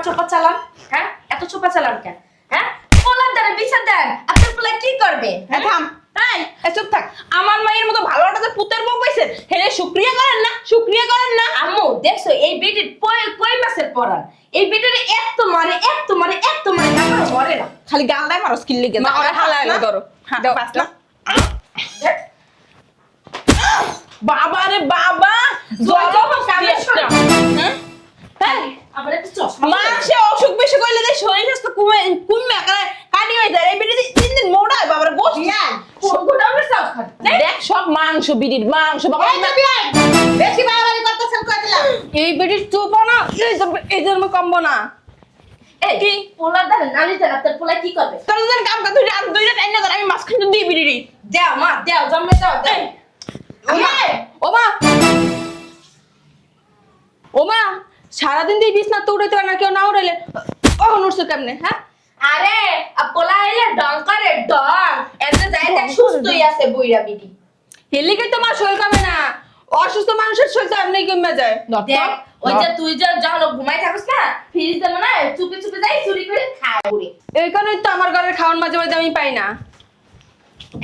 চোপা চালান? হ্যাঁ, এত চোপা চালান কেন? হ্যাঁ, পোলার দ্বারা বিচার দেন, আপনার পোলা কি করবে? থাম। এই চুপ থাক। আমার মায়ের মতো ভালো একটা পুতের বউ পাইছেন, হেরে শুকরিয়া করেন না, শুকরিয়া করেন না। আম্মু দেখছো এই বেটির কই মাসের পরান, এই বেটির এত মারে তারপর মরে না। খালি গালদাই মারো স্কিল লিগে মা ওরে হালায় ধরো। হ্যাঁ দাও, পাস না। বাবা রে বাবা, জলব কামের একটা। হ্যাঁ হ্যাঁ, আবার একটু চশমা পরে। মানুষে অসুখ বেশি করলে দেয় শরীর স্বাস্থ্য কমে কাটি হয়ে যায়। এই বেটি দিন দিন মোটা হয় বাবার গোশ। কোন কোন আমরা সব খান। দেখ সব মাংস বিড়ির মাংস বাবা। বেশি বাড়াবাড়ি করতেছেন কই দিলাম। এই বেটির চুপ না, এই জন্ম কমবো না। এই কি পোলার দ্বারা নালি দেন, আপনার পোলা কি করবে? তোর যেন কাম কা দুইটা দুইটা টাইম না আমি মাঝখানে দিই বিড়ি। দেও মা, দেও জন্মে দাও দেও। ওমা ওমা সারাদিন দিয়ে বিছনা তো উঠাইতে পারে না, কেউ না উঠাইলে কখন উঠছো কেমনে? হ্যাঁ আরে পোলা এলে ডং করে ডং, এতে যাই দেখ সুস্থই আছে বুইরা বিডি। হেলিকে তোমার শরীর কমে না, অসুস্থ মানুষের শরীর তো এমনি কমে যায়। দেখ ওই যে তুই যে যখন ঘুমাই থাকিস না, ফ্রিজ দেব না, চুপি চুপি যাই চুরি করে খায় উড়ে। এই কারণেই তো আমার ঘরের খাওয়ান মাঝে মাঝে আমি পাই না।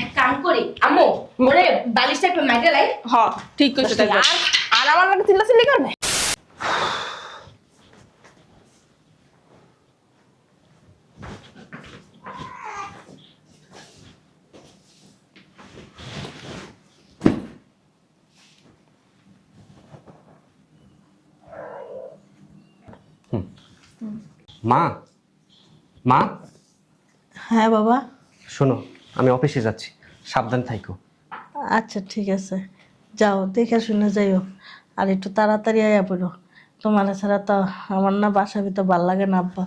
এক কাম করি আম্মু, ওরে বালিশটা একটু মাইরে লাই। হ ঠিক কইছো তাই। আর আমার লাগে চিল্লাচিল্লি করবে। মা মা হ্যাঁ বাবা। শোনো, আমি অফিসে যাচ্ছি, সাবধান থাইকো। আচ্ছা ঠিক আছে, যাও দেখে শুনে যাইও, আর একটু তাড়াতাড়ি আয়া পড়ো। তোমার ছাড়া তো আমার না বাসা ভিতর ভাল লাগে না আব্বা।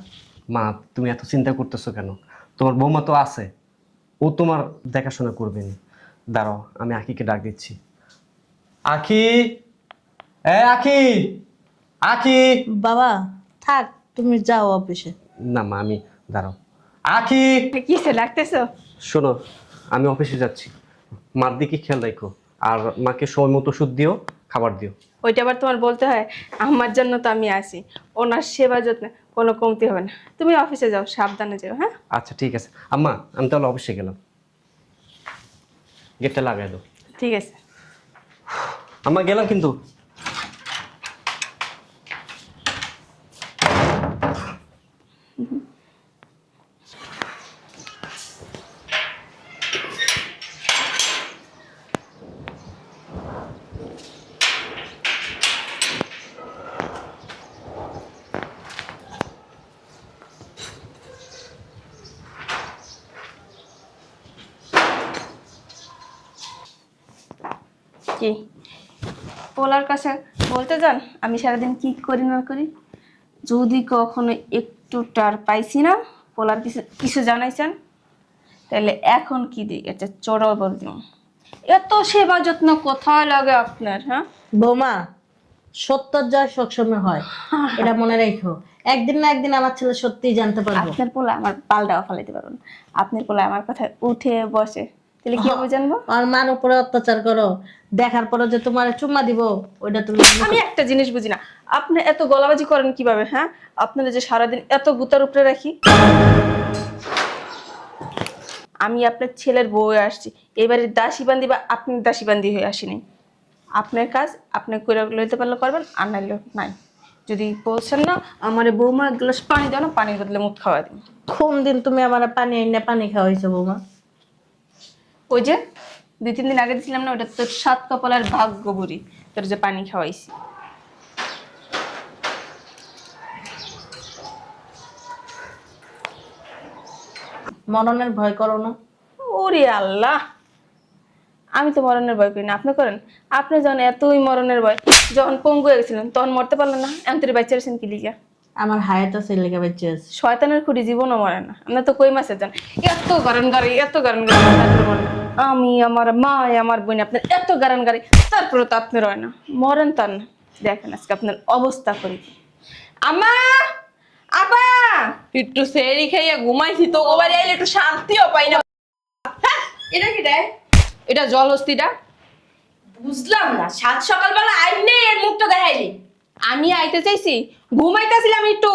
মা তুমি এত চিন্তা করতেছো কেন? তোমার বৌমা তো আছে, ও তোমার দেখাশোনা করবে না। দাঁড়াও, আমি আখিকে ডাক দিচ্ছি। আখি, আখি, আখি। বাবা থাক, তুমি যাও অফিসে। না মা, আমি দাঁড়াও। আখি, কিসে লাগতেছো? শোনো, আমি অফিসে যাচ্ছি, মার দিকে খেয়াল রাখো, আর মাকে সময় মতো ওষুধ দিও, খাবার দিও। ওইটা আবার তোমার বলতে হয়? আমার জন্য তো আমি আসি, ওনার সেবা যত্নে কোনো কমতি হবে না। তুমি অফিসে যাও, সাবধানে যাও। হ্যাঁ আচ্ছা ঠিক আছে আম্মা, আমি তাহলে অফিসে গেলাম, গেটটা লাগাই দাও। ঠিক আছে। আম্মা গেলাম কিন্তু। কি পোলার কাছে বলতে যান আমি সারাদিন কি করি না করি? যদি কখনো একটু টার পাইছি না, পোলার কিছু কিছু জানাইছেন, তাহলে এখন কি দিই এটা চড়াও বল দিন। এত সেবা যত্ন কোথায় লাগে আপনার? হ্যাঁ বৌমা, সত্যর জয় সবসময় হয়, এটা মনে রেখো। একদিন না একদিন আমার ছেলে সত্যিই জানতে পারবো। আপনার পোলা আমার পালটাও ফালাইতে পারবেন, আপনার পোলা আমার কথায় উঠে বসে, তাহলে কি হবে জানবো? আর মার উপরে অত্যাচার করো, দেখার পরে যে তোমার চুম্মা দিব ওইটা তুমি আমি একটা জিনিস বুঝি না, আপনি এত গলাবাজি করেন কিভাবে? হ্যাঁ আপনারা যে সারাদিন এত গুতার উপরে রাখি। আমি আপনার ছেলের বউ হয়ে আসছি, এবারে দাসী বান্দি বা আপনি দাসী বান্দি হয়ে আসিনি। আপনার কাজ আপনি করে লইতে পারলে করবেন, আর নাইলে নাই। যদি বলছেন না আমার বৌমা এক গ্লাস পানি দাও না, পানির বদলে মুখ খাওয়া দিন। কোন দিন তুমি আমার পানি আইনা পানি খাওয়াইছো বৌমা? ওই যে 2-3 দিন আগে দিছিলাম না, ওটা তোর 7 কপালের ভাগ্য বুড়ি, তোর যে পানি খাওয়াইছি। মরণের ভয় করো না? ওরে আল্লাহ, আমি তো মরণের ভয় করি না, আপনি করেন। আপনি যখন এতই মরণের ভয়, যখন পঙ্গু হয়ে গেছিলেন তখন মরতে পারলেন না, এমন বাচ্চা রেছেন কি লিগা? আমার হায়াত আছে লেগে বেঁচে আছে। শয়তানের খুঁড়ি জীবনও মরে না, আপনার তো কই মাসে যান এত গারান গাড়ি, এত গারান গাড়ি, তারপরে মরে না। আমি আমার মা আমার বোন আপনার এত গারান গাড়ি, তারপরে তো আপনি রয় না, মরেন তার না। দেখেন আজকে আপনার অবস্থা করি। আম্মা, আপা, একটু সেরি খাইয়া ঘুমাইছি তো, ওবারে আইলে একটু শান্তিও পাই না। এটা কি রে? এটা জলহস্তিটা। বুঝলাম না, সাত সকালবেলা আইনে এর মুখটা দেখাইলি। আমি আইতে চাইছি, ঘুমাইতেছিলাম একটু,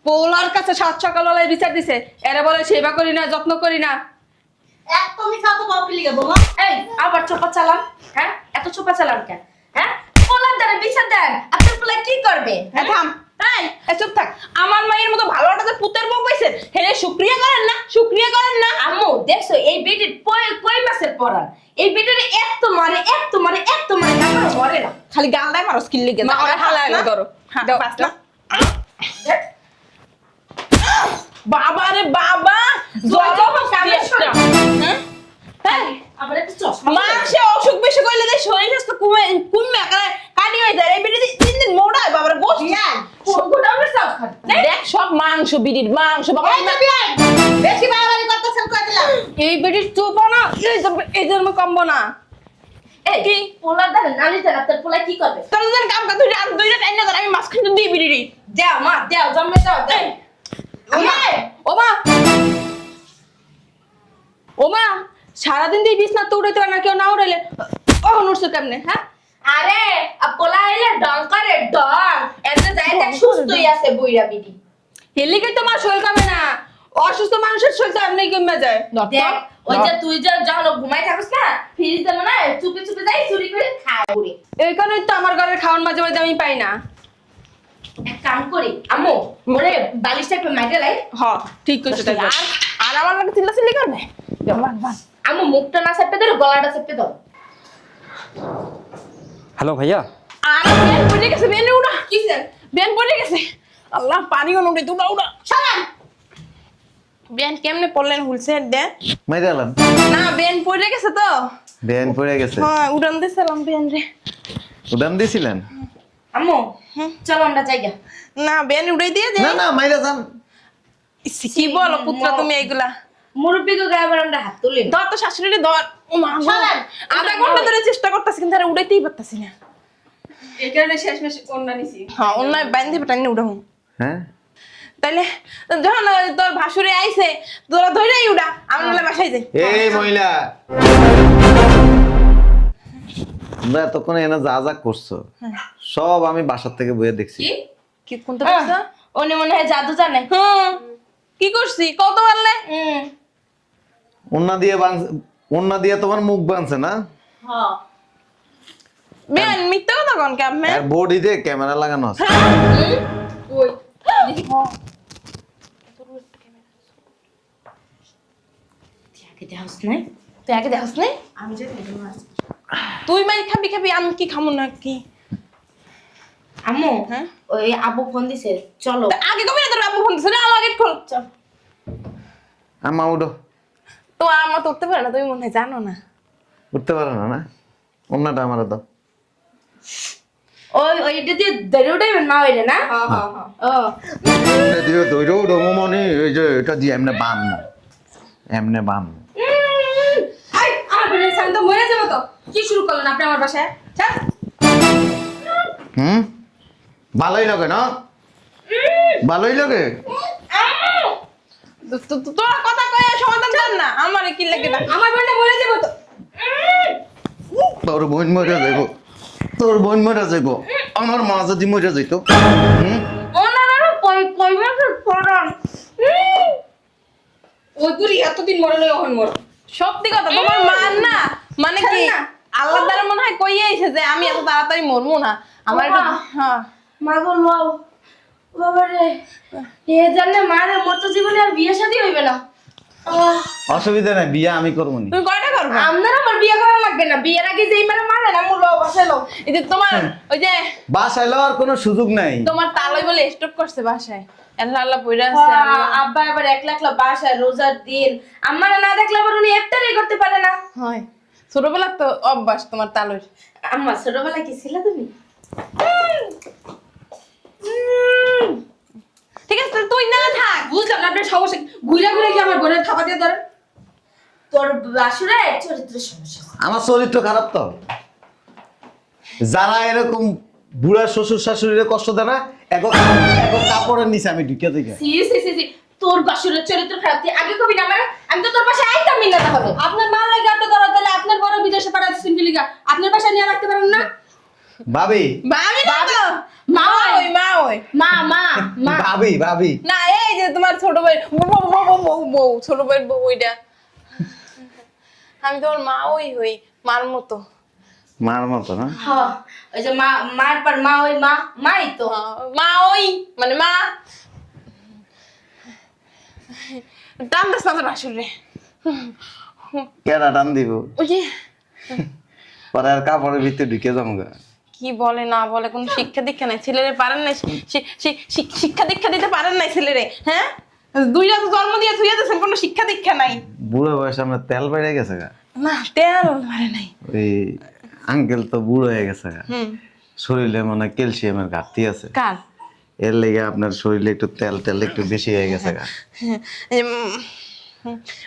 পোলার কাছে সাত সকালবেলায় বিচার দিছে, এরা বলে সেবা করি না, যত্ন করি না। একদমই খাও তো বাপি লিগে বৌমা। এই আবার চোপা চালান, হ্যাঁ এত চোপা চালান কেন? হ্যাঁ পোলার দ্বারা বিচার দেন, আপনার পোলা কি করবে? হ্যাঁ থাম, তাই চুপ থাক। আমার মায়ের মতো ভালোটা যে পুতের বউ পাইছেন, হেলে শুকরিয়া করেন না, শুকরিয়া করেন না। আম্মু দেখছো এই বেটির কই মাসের পরান, এই বেটির এত মারে এত মারে এত মারে তারপর মরে না। খালি গাল দেয় মারো স্কিল লিগে। না, ওরা হালায় না, ধরো। দাও, দাও। দেখ, বাবা রে বাবা, জয় জয় বাবা, কামের একটা। শোনা। হ্যাঁ? তাই আবার একটা চশমা মানুষে অসুখ বেশি করলে দেয় শরীর স্বাস্থ্য কমে একেবারে কাটি হয়ে যায়। এই বিড়ি দিন দিন মোটা হয় বাবার গোষ্ঠ। কোনটা আমার সাফ খান দেখ সব মাংস, বিড়ির মাংস বাবা। বেশি বাড়াবাড়ি করতেছেন কই দিলাম। এই বেটির চোপ না, এই জন্ম কমবো না। এই কি পোলার দ্বারা নালি দ্বারা আপনার পোলা কি করবে? তোর যেন কাম কাজ দুইটা আর দুইটা টাইম না ধর, আমি মাঝখানে দিই বিড়ি। দেও মা দেও জন্মে দাও দেও। ওমা ওমা, সারাদিন দিয়ে বিছনা তো উড়াইতে পারে না, কেউ না উড়াইলে কখন উঠছো কেমনে? হ্যাঁ আরে পোলা এলে ডং করে ডং, এত যায় দেখ সুস্থই আছে বুইরা বিডি। হেলিকে তোমার শরীর কমে না, অসুস্থ মানুষের শরীর তো এমনি কমে যায়। দেখ ওই যে তুই যে যখন ঘুমাই থাকিস না, ফ্রিজ দেবো না, চুপে চুপে যাই চুরি করে খায় উড়ে। এই কারণেই তো আমার ঘরের খাওয়ান মাঝে মাঝে আমি পাই না। এক কাম করি আম্মু, ওরে বালিশটা একটু মাইরে লাই। হ ঠিক কইছো তাই। আর আর আমার লাগে চিল্লাচিল্লি করবে। আম্মু মুখটা না চেপে ধরো, গলাটা চেপে ধরো। হ্যালো ভাইয়া। আর বেন পড়ে গেছে, বেন উড়া। কিসে? বেন পড়ে গেছে। আল্লাহ পানি কোন উঠে তুই উড়া। সালাম। বেন কেমনে পড়লেন হুলসেট দে? মাইরে এলাম। না বেন পড়ে গেছে তো। বেন পড়ে গেছে। হ্যাঁ উড়ান দিছিলাম বেন রে। উদান দিছিলেন? আম্মু চলো আমরা যাইগা। না বেন উড়াই দিয়ে দে। না না মাইরে যান। কি বলো পুত্র তুমি এইগুলা? মুরব্বিকে গায়ে আবার আমরা হাত তুলি না। ধর তো শাশুড়ি ধর। ও মা গো। শালার। আধা ঘন্টা ধরে চেষ্টা করতেছি কিন্তু আর উড়াইতেই পারতাছি না। এই কারণে শেষমেশ কন্যা নিছি। হ্যাঁ অন্যায় বাইন্ধে পাটানি উড়াবো। হ্যাঁ তাইলে যখন তোর ভাসুরে আইছে তোরা ধরেই উড়া, আমি নাহলে বাসায় যাই। এই মহিলা, তোমরা এতক্ষণ এনে যা যা করছো সব আমি বাসার থেকে বইয়ে দেখছি। কি? কি কোনটা বলছো? উনি মনে হয় জাদু জানে। হুম কি করছি কত পারলে? ওন্না দিয়ে তোমার মুখ বানছে না? হ্যাঁ। বেন মিথ্যা কথা কোন কে আপনি? আর বডিতে ক্যামেরা লাগানো আছে। ওই তুই আগে দেখাস নাই? তুই আগে দেখাস নাই? আমি যে তুই মাই খাবি খাবি আমি কি খামু না কি? আম্মু হ্যাঁ? ওই আব্বু ফোন দিছে, চলো। আগে কবি না তোর আব্বু ফোন দিছে না, আগে খোল। চল। আমা উঠো। তো আমার তো উঠতে পারে না, তুমি মনে হয় জানো না। উঠতে পারো না না? ওন্নাটা আমার দাও। ওইটা দিয়ে ধরে উঠাইবে না ওইটা না? ও এটা দিয়ে দইরো ডমমনি এই যে এটা দিয়ে এমনে বানমু। এমনে বানমু। আই আমার বোনের শান্ত মরে যাবো তো। কি শুরু করলেন আপনি আমার বাসায়? ছাড়। ভালোই লাগে না? ভালোই লাগে? তোরা কথা কয়ে সমাধান কর না, আমারে কি লাগে না? আমার বোনটা মরে যাবো তো। তোর বোন মরে যাইব। তোর বোন মরে যাইব। আমার মা যদি মরে যাইত। ওনারা কই মাসের পরান। ওই বুড়ি এতদিন মরে নয়, ওখান মর। সত্যি কথা তোমার মান না মানে কি না। আল্লাহ দ্বারা মনে হয় কইয়ে আইছে যে আমি এত তাড়াতাড়ি মরবো না। আমার একটু বাবা। হ্যাঁ মাগো লও বাবা রে, এ জানে মারে মোর তো জীবনে আর বিয়ে শাদী হইবে না। অসুবিধা নাই, বিয়ে আমি করবো নি। তুমি কয়টা করবে? আপনার আমার বিয়ে করা লাগবে না, বিয়ের আগে যেই মারে মারে না মু লও বসে লও। এই যে তোমার ওই যে বাসায় লওয়ার কোনো সুযোগ নাই। তোমার তালই বলে স্টপ করছে বাসায়, আল্লাহ আল্লাহ পয়রা আছে। আব্বা আবার একলা একলা বাসায় রোজার দিন, আমার না দেখলে আবার উনি ইফতারই করতে পারে না। হয় ছোটবেলা তো অভ্যাস তোমার তালুর। আম্মা ছোটবেলায় কি ছিল তুমি? ঠিক আছে তুই না থাক। বুঝলাম না আপনার সমস্যা কি? ঘুরে ঘুরে কি আমার বোনের থাপা দিয়ে ধরেন? তোর বাসুরের চরিত্রের সমস্যা। আমার চরিত্র খারাপ তো। যারা এরকম বুড়া শ্বশুর শাশুড়িরে কষ্ট দেয় না, একক কাপড়ের নিচে আমি ঢুকে দেখি। সি সি সি সি, তোর বাসুরের চরিত্র খারাপ, তুই আগে কবি না আমার, আমি তো তোর বাসায় আইতাম না তাহলে। আপনার মাল লাগে আপনি ধরো, তাহলে আপনার বড় বিদেশে পাঠাচ্ছেন কি লিগা? আপনার বাসায় নিয়ে রাখতে পারেন না? ভাবি আমি না তো মা ওই মা ওই মা মা মা ভাবি ভাবি না এই যে তোমার ছোট ভাই বউ ছোট ভাই বউ ওইটা আমি তোমার মা ওই হই মার মতো মার মতো না হ্যাঁ ওই যে মা মার পর মা ওই মা মাই তো মা ওই মানে মা টান দাস না আসলে কেডা টান দিব ওই যে পরে আর কাপড়ের ভিতরে ঢুকে যাবো গা। কি বলে না বলে কোনো শিক্ষা দীক্ষা নাই ছেলেরে পারেন না শিক্ষা দীক্ষা দিতে পারেন নাই ছেলেরে হ্যাঁ দুইটা তো জন্ম দিয়ে থুইয়া দিয়েছেন কোনো শিক্ষা দীক্ষা নাই বুড়ো বয়সে আমরা তেল বেড়ে গেছে গা না তেল মারে নাই ওই আঙ্কেল তো বুড়ো হয়ে গেছে গা হুম শরীরে মানে ক্যালসিয়ামের ঘাটতি আছে কার এর লেগে আপনার শরীরে একটু তেল তেল একটু বেশি হয়ে গেছে গা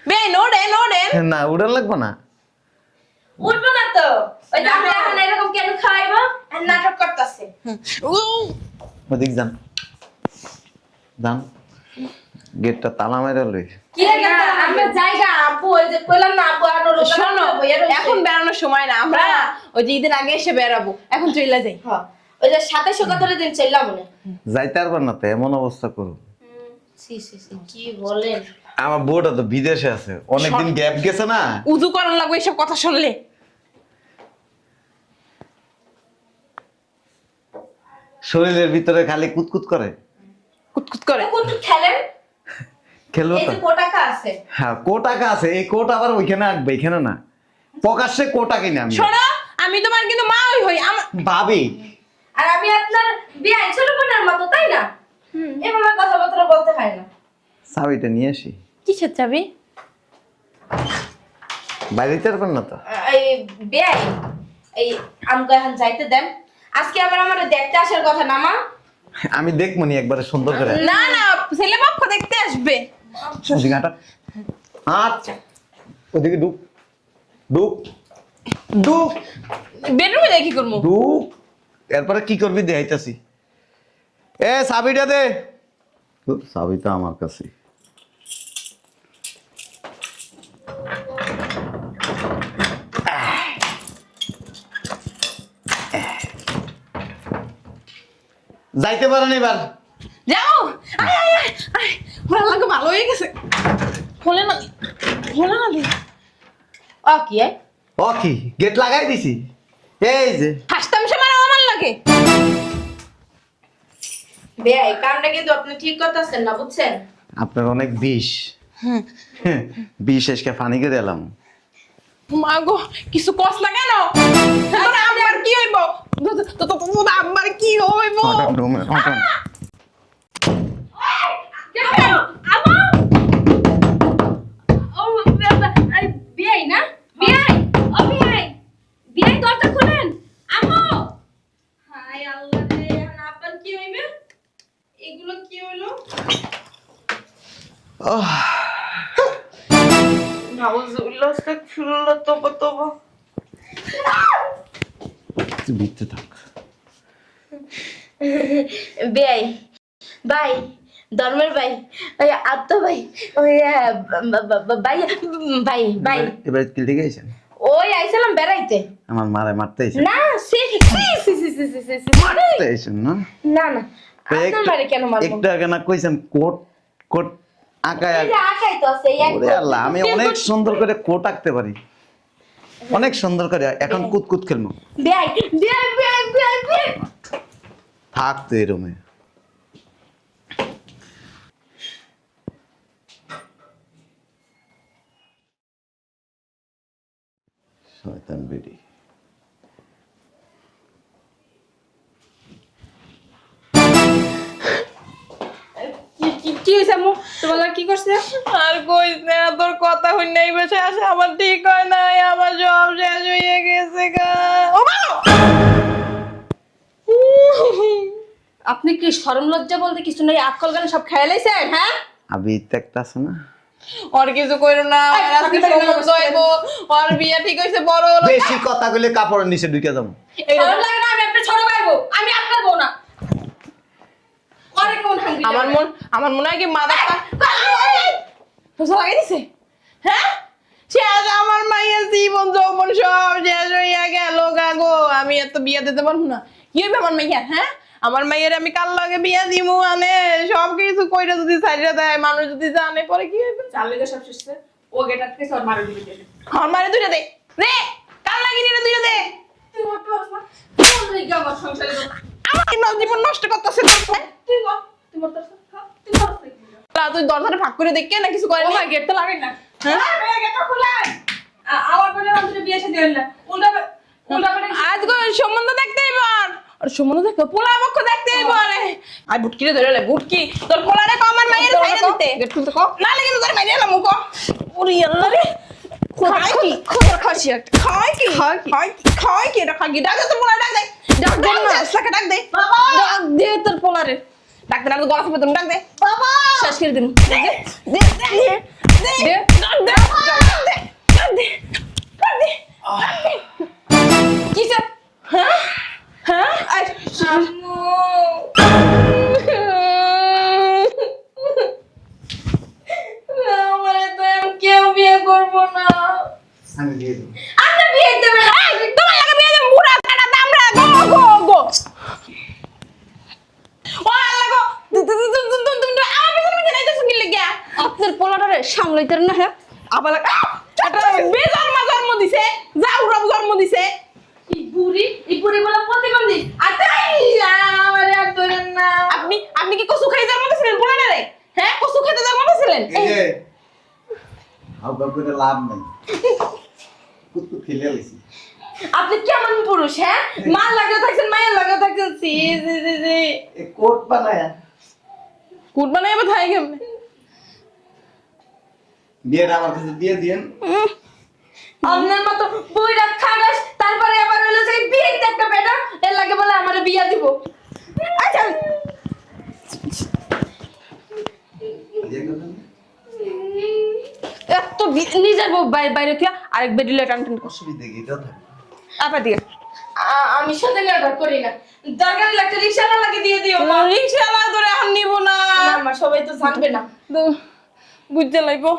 বে নোডেন না উড়ান লাগবে না উঠবো না তো ওই যে আমরা এখন এরকম কেন খাইবো আর নাটক করতেছে ওদিক যান যান গেটটা তালা মেরে লই কি না আমরা জায়গা আপু ওই যে কইলাম না আপু আর লোক শোনো এখন বেড়ানোর সময় না আমরা ওই যে ঈদের আগে এসে বেড়াবো এখন চলে যাই হ্যাঁ ওই যে 27 দিন চললাম মনে যাইতে পারবেন না তো এমন অবস্থা করুন সি কি বলেন আমার বউটা তো বিদেশে আছে অনেকদিন গ্যাপ গেছে না উজু করার লাগবে এসব কথা শুনলে শরীরের ভিতরে খালি কুতকুত করে কুতকুত করে কোন খেলেন খেলবো এই তো যে কোটাকা আছে হ্যাঁ কোটাকা আছে এই কোট আবার ওইখানে আঁকবে এখানে না প্রকাশ্যে কোটা কিনে আমি শোনো আমি তোমার কিন্তু মা ওই হই ভাবি আর আমি আপনার বিয়ে ছোট বোনের মতো তাই না এভাবে কথাবার্তা বলতে হয় না চাবিটা নিয়ে আসি কিসের চাবি বাইরে যেতে পারবেন না তো এই বিয়ে এই আমগো এখন যাইতে দেন আজকে আবার আমার দেখতে আসার কথা না মা আমি দেখবো নি একবারে সুন্দর করে না না ছেলে পক্ষ দেখতে আসবে ওদিকে হাঁটা আচ্ছা ওদিকে ঢুক ঢুক ঢুক বেডরুমে দেখি করবো ঢুক এরপরে কি করবি দেখাইতাছি এ চাবিটা দে চাবি তো আমার কাছে যাইতে পারেন এবার যাও ভালো লাগে ভালো হয়ে গেছে হলে না দি ও কি ও কি গেট লাগাই দিছি এই যে হাসতাম সে মারা আমার লাগে বিয়ে কামটা কিন্তু আপনি ঠিক করতেছেন না বুঝছেন আপনার অনেক বিষ বিষ এসকে ফানি করে এলাম মা গো কিছু কস না কেন তোর আম্মার কি হইব তোর আম্মার কি হইব বিয়াই না বিয়াই ও বিয়াই বিয়াই দরজা খুলেন আমো হায় আল্লাহ রে এখন আপনার কি হইবে এগুলো কি হইলো নাউজুবিল্লাহ আস্তাগফিরুল্লাহ তওবা ভিতরে থাক বিয়াই ভাই ধর্মের ভাই ওই আত্ম ভাই ওই ভাই ভাই ভাই এবার কি লিখে আইছেন ওই আইছিলাম বেড়াইতে আমার মারে মারতে আইছেন না সি মারতে আইছেন না না না আপনার মারে কেন মারবো একটু আগে না কইছেন কোট কোট আঁকায় এই যে আঁকাই তো আছে এই এক ওরে আল্লাহ আমি অনেক সুন্দর করে কোট আঁকতে পারি অনেক সুন্দর করে এখন কুতকুত খেলবো বিয়াই বিয়াই বিয়াই বিয়াই বিয়াই থাক তো এই রুমে শয়তান বেডি কি হয়েছে আম্মু তোমার কি করছে আর কইস না তোর কথা হই নাই বসে আসে আমার ঠিক হয় নাই আমার সব শেষ হয়ে গেছে গা ও মা আপনি কি শরম লজ্জা বলতে কিছু নাই আকল গান সব খেয়ে লাইছেন হ্যাঁ আবি একটা আছে না আর কিছু কইরো না এই, আর আজকে আপনি সম্বন্ধ হইব আর বিয়া ঠিক হইছে বড় হলো বেশি কথা কইলে কাপড়ের নিচে ঢুকে যাবো শরম লাগে না আমি একটা ছোট ভাই বউ আমি আপনার বউ না অনেক কোন হাঙ্গি আমার মনে হয় কি মাদারটা তোসা লাগাই দিছে হ্যাঁ সে আজ আমার মাইয়ের জীবন যৌবন সব শেষ হইয়া গেল গো আমি এত বিয়া দিতে পারবো না কি হইবে আমার মাইয়া হ্যাঁ আমার মাইয়ের আমি কাল লাগে বিয়া দিমু মানে সব কিছু কইরা যদি ছাইরা দেয় মানুষ যদি জানে পরে কি হবে? চালে তো সব শেষ ও গেট আটকে সর মারে দিবি আমার মারে দুইটা দে রে কাল লাগি নিরে দুইটা দে তুই মরতে পারছ না কোন লেগে আমার সংসারে আমার জীবন নষ্ট করতেছে তুই মর তুই মরতে পারছ না তুই মরতে তুই দরজাটা ফাঁক করে দেখে না কিছু করে ও মাই গেট তো লাগাই না হ্যাঁ গেটটা খুলেন আমার বোনের অন্তরে বিয়ে শাদী হল না উল্টা উল্টা করে আজ গো সম্বন্ধ দেখতে আইব আর সম্বন্ধ দেখতে পোলা পক্ষ দেখতে আইব আরে আই বুটকি রে ধরে লে বুটকি তোর পোলারে কো আমার মাইয়ের ছাইরা দিতে গেট খুলতে কো না লাগে তোর মাইরে না মুকো ওরে আল্লাহ রে খাই কি খবর খাসি একটা খাই কি খাই কি এটা খাই কি ডাক দে তোর পোলা ডাক দে ডাক দে না সাকে ডাক দে বাবা ডাক দে তোর পোলারে ডাক দে না তো গলা চেপে তুমি ডাক দে বাবা শেষ করে দিন দে দে দে ডাক দে ডাক দে ডাক দে কি স্যার হ্যাঁ হ্যাঁ আই আম্মু আমারে তো আমি কেউ বিয়ে করবো না আমি দিয়ে দেবো। আপনি বিয়ে দেবেন এই তোমার লাগে বিয়ে দেব বুড়া কাটা দামড়া গো গো গো ও আল্লাহ গো তুমি আমার পিছনে পিছনে যাইতেছ কি লাগা আপনার পোলাটারে সামলাইতে না হ্যাঁ আবার এটা জন্ম দিছে জাউরা জন্ম দিছে এই বুড়ি বলে প্রতিবন্ধী আতাই আমারে আর ধরেন না আপনি কি কসু খাই জন্ম দিছিলেন বলে না রে হ্যাঁ কসু খেতে জন্ম দিছিলেন এই যে হাউকা করে লাভ নাই কুতু ফেলে আইছি আপনি কেমন পুরুষ হ্যাঁ মার লাগে থাকছেন মায়ের লাগে থাকছেন সি এ কোট বানায়া কুট বানাই এবার থাই কেমনে বিয়েটা আমার কাছে দিয়ে দিয়েন আপনার মতো বুইরা খাটাস তারপরে আবার হলো যে বিয়েতে একটা বেটা এর লাগে বলে আমারে বিয়া দিব আচ্ছা বিয়ে করবেন? এত নিজের বউ বাইরে থেকে আরেক বেডিলে টান টান অসুবিধা কি এটাও থাকে আপা দিয়ে আমি সাথে নির্ভর করি না দরকার হলে একটা রিক্সাওয়ালা লাগে দিয়ে দিও মা রিক্সাওয়ালা ধরে এখন নিব না না মা সবাই তো জানবে না বুঝতে লাগবো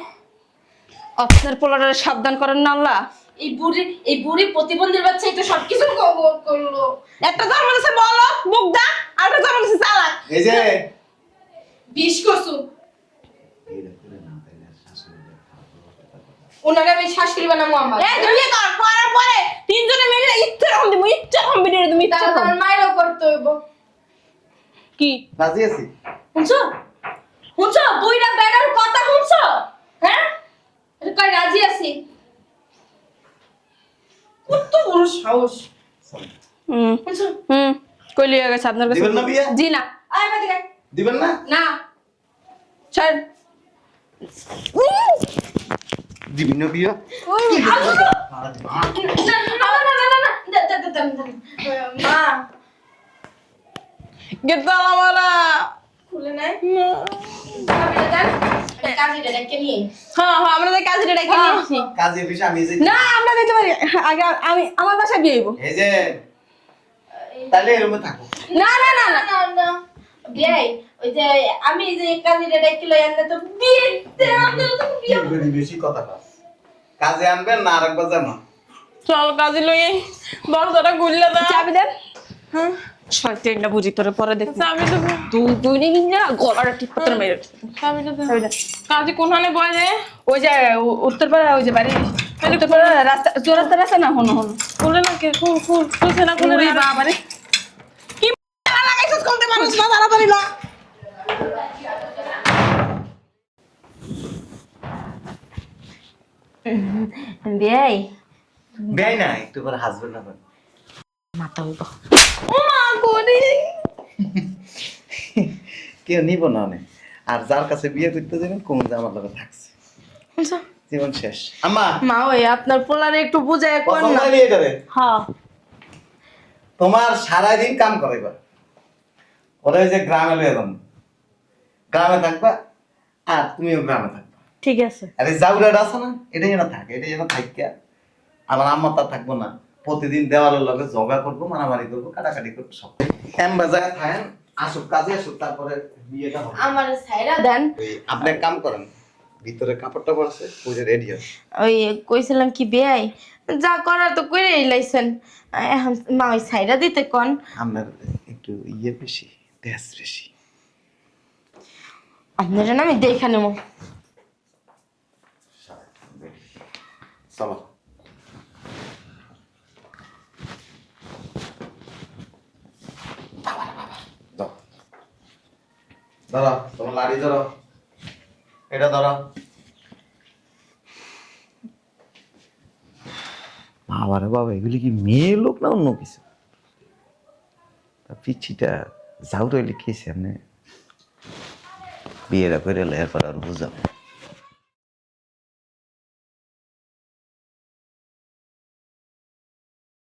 আপনার পোলাটারে সাবধান করেন না আল্লাহ এই বুড়ি প্রতিবন্ধীর বাচ্চা এটা সবকিছু করলো একটা জন্ম দিছে বলো বুকদা আর একটা জন্ম দিছে চালাক এই যে বিষ কসু এইটা করে না তাইলে শাশুড়ি ওনারে আমি শ্বাস করিবা না আমার এই তুমি করার পরে তিনজনে মিলে ইচ্ছা রকম দিমু ইচ্ছা রকম ভিডিও তুমি ইচ্ছা তারপর রকম মায়েরও করতে হইব কি রাজি আছি শুনছো শুনছো বুইরা বেড়ার কথা শুনছো হ্যাঁ এটা কই রাজি আছি কত বড় সাহস শুনছো কই লিয়ে গেছে আপনার কাছে দিবেন না বিয়ে জি না আয় বাদিকে দিবেন না না ছাড় দিবেন না বিয়ে না না না না মা গেতা আমারা খুলে নাই কাজীটা ডেকে নিয়ে হ্যাঁ হ্যাঁ আমরা তো কাজে ডেকে নিয়েছি কাজে বিষয় আমি যে না আমরা দিতে পারি আগে আমি আমার বাসায় বিয়ে হইব এই যে তাহলে এর মধ্যে থাকো না না না না না বিয়াই ওই যে আমি যে কাজীটা ডেকে লই আনলে তো বিয়েতে আপনারা তো বিয়ে বেশি কথা কস কাজে আনবেন না আরেকবার জানো চল কাজে লই দরজাটা খুললে দাও চাবি দেন হ্যাঁ শয়তানটা বুঝি তোরে পরে দেখ চাবি তো দুই দিন না গলাটা ঠিক পত্র মেরে চাবিটা দে কাজে কোনখানে বয় রে ওই যে উত্তরপাড়া ওই যে বাড়ি উত্তরপাড়া রাস্তা চোরাস্তা রাস্তা না হনো হনো খুলে না কে খুলছে না খুলে ওরে না বাবারে কি লাগাইছিস কোনতে মানুষ না তাড়াতাড়ি না বিয়াই বেই না একটু পরে হাসবেন না মাথা হইব ও মা গরি কেউ নিব না অনেক আর যার কাছে বিয়ে করতে যাবেন কোন যে আমার লগে থাকছে জীবন শেষ আম্মা মা ওই আপনার পোলারে একটু বুঝায় কোন পছন্দ না হয়নি এটারে হ্যাঁ তোমার সারাদিন কাম করাইবা ওরা ওই যে গ্রামে লয়ে যাবো গ্রামে থাকবা আর তুমিও গ্রামে থাকবা ঠিক আছে আর এই জাউরাটা আছে না এটাই যেন থাকে এটাই যেন থাকা আমার আম্মা তার থাকবো না প্রতিদিন দেওয়ালের লগে জগা করবো মারামারি করবো কাটাকাটি করবো সব এম বাজায় থাকেন আসুক কাজে আসুক তারপরে বিয়েটা হবে আমার সাইরা দেন ওই আপনি এক কাম করেন ভিতরে কাপড় টাপড় আছে পরে রেডি আছে। ওই কইছিলাম কি বেয়াই যা করার তো করে লাইছেন, এখন মা ওই সাইডা দিতে কন। আপনার একটু ইয়ে বেশি, তেজ বেশি। আপনারা না আমি দেখে নেব। চলো যাও, ধরো তোমার লাড়ি ধরো, এটা ধরো। বাবারে বাবা, এগুলি কি মেয়ে লোক না অন্য কিছু? পিছিটা যাও রইলে খেয়েছি আপনি বিয়েটা করে এরপর আর বুঝাবো।